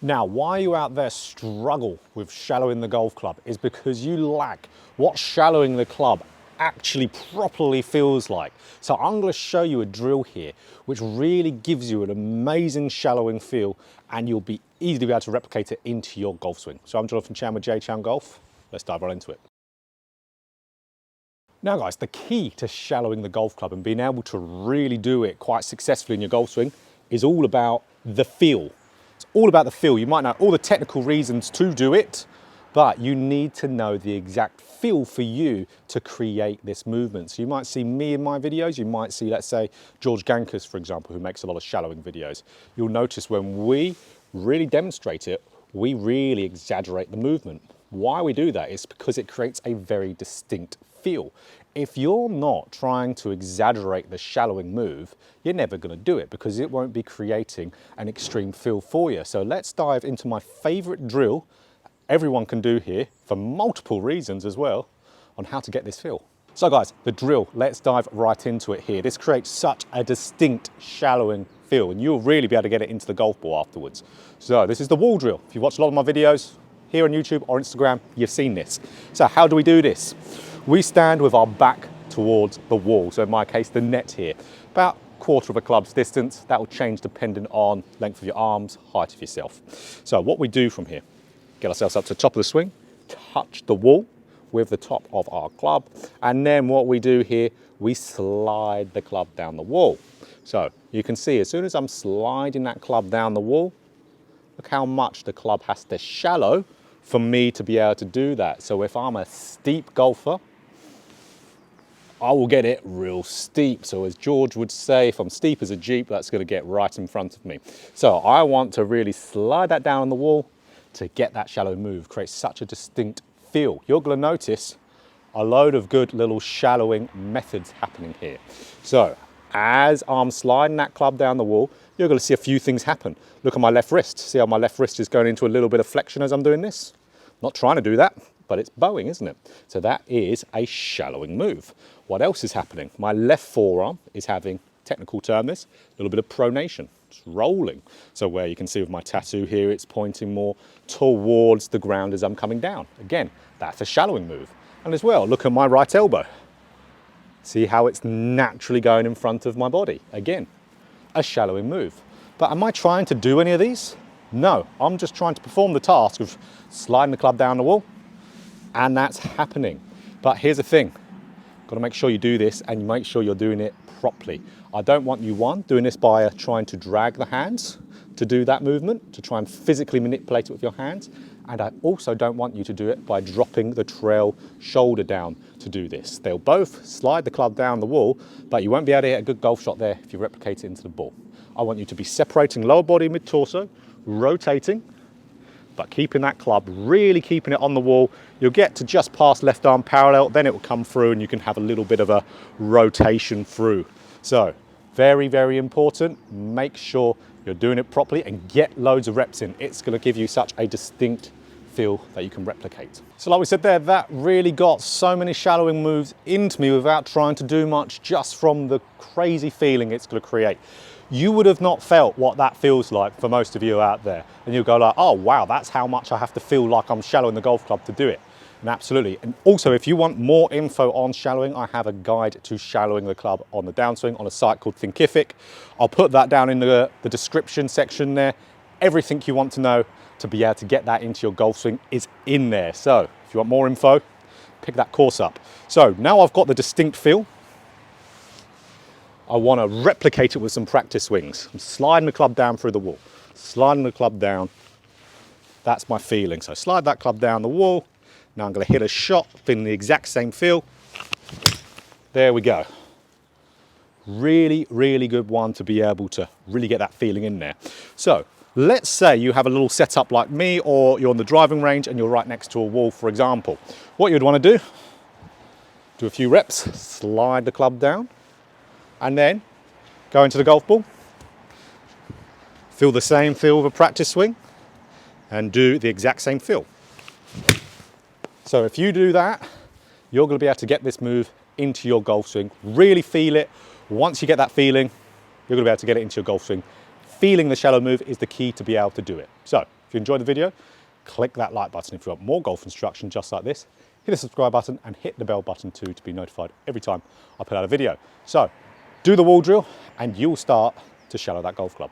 Now, why you out there struggle with shallowing the golf club is because you lack what shallowing the club actually properly feels like. So I'm going to show you a drill here which really gives you an amazing shallowing feel, and you'll be easily able to replicate it into your golf swing. So I'm Jonathan Chown with JChownGolf. Let's dive right into it. Now guys, the key to shallowing the golf club and being able to really do it quite successfully in your golf swing is all about the feel. It's all about the feel. You might know all the technical reasons to do it, but you need to know the exact feel for you to create this movement. So you might see me in my videos, you might see, let's say, George Gankas, for example, who makes a lot of shallowing videos. You'll notice when we really demonstrate it, we really exaggerate the movement. Why we do that is because it creates a very distinct feel. If you're not trying to exaggerate the shallowing move, you're never going to do it because it won't be creating an extreme feel for you. So let's dive into my favorite drill everyone can do here for multiple reasons as well on how to get this feel. So guys, the drill, let's dive right into it here. This creates such a distinct shallowing feel and you'll really be able to get it into the golf ball afterwards. So this is the wall drill. If you've watched a lot of my videos here on YouTube or Instagram, you've seen this. So how do we do this? We stand with our back towards the wall. So in my case, the net here, about a quarter of a club's distance. That will change depending on length of your arms, height of yourself. So what we do from here, get ourselves up to the top of the swing, touch the wall with the top of our club. And then what we do here, we slide the club down the wall. So you can see as soon as I'm sliding that club down the wall, look how much the club has to shallow for me to be able to do that. So if I'm a steep golfer, I will get it real steep. So as George would say, if I'm steep as a Jeep, that's going to get right in front of me. So I want to really slide that down on the wall to get that shallow move, create such a distinct feel. You're going to notice a load of good little shallowing methods happening here. So as I'm sliding that club down the wall, you're going to see a few things happen. Look at my left wrist. See how my left wrist is going into a little bit of flexion as I'm doing this? Not trying to do that, but it's bowing, isn't it? So that is a shallowing move. What else is happening? My left forearm is having, technical term this, a little bit of pronation. It's rolling. So where you can see with my tattoo here, it's pointing more towards the ground as I'm coming down. Again, that's a shallowing move. And as well, look at my right elbow. See how it's naturally going in front of my body. Again, a shallowing move. But am I trying to do any of these? No, I'm just trying to perform the task of sliding the club down the wall, and that's happening. But here's the thing, got to make sure you do this and you make sure you're doing it properly. I don't want you, one, doing this by trying to drag the hands to do that movement, to try and physically manipulate it with your hands. And I also don't want you to do it by dropping the trail shoulder down to do this. They'll both slide the club down the wall, but you won't be able to hit a good golf shot there if you replicate it into the ball. I want you to be separating lower body, mid-torso, rotating, but keeping that club, really keeping it on the wall. You'll get to just past left arm parallel, then it will come through and you can have a little bit of a rotation through. So very, very important. Make sure you're doing it properly and get loads of reps in. It's going to give you such a distinct feel that you can replicate. So like we said there, that really got so many shallowing moves into me without trying to do much, just from the crazy feeling it's going to create. You would have not felt what that feels like for most of you out there. And you'll go like, oh wow, that's how much I have to feel like I'm shallowing the golf club to do it. And absolutely. And also, if you want more info on shallowing, I have a guide to shallowing the club on the downswing on a site called Thinkific. I'll put that down in the description section there. Everything you want to know to be able to get that into your golf swing is in there. So if you want more info, pick that course up. So now I've got the distinct feel. I want to replicate it with some practice swings. I'm sliding the club down through the wall, sliding the club down. That's my feeling. So slide that club down the wall. Now I'm going to hit a shot, feeling the exact same feel. There we go. Really, really good one to be able to really get that feeling in there. So let's say you have a little setup like me, or you're on the driving range and you're right next to a wall, for example. What you'd want to do a few reps, slide the club down, and then go into the golf ball. Feel the same feel of a practice swing and do the exact same feel. So if you do that, you're going to be able to get this move into your golf swing, really feel it. Once you get that feeling, you're going to be able to get it into your golf swing. Feeling the shallow move is the key to be able to do it. So If you enjoyed the video, click that like button. If you want more golf instruction just like this, hit the subscribe button and hit the bell button too to be notified every time I put out a video. So do the wall drill and you'll start to shallow that golf club.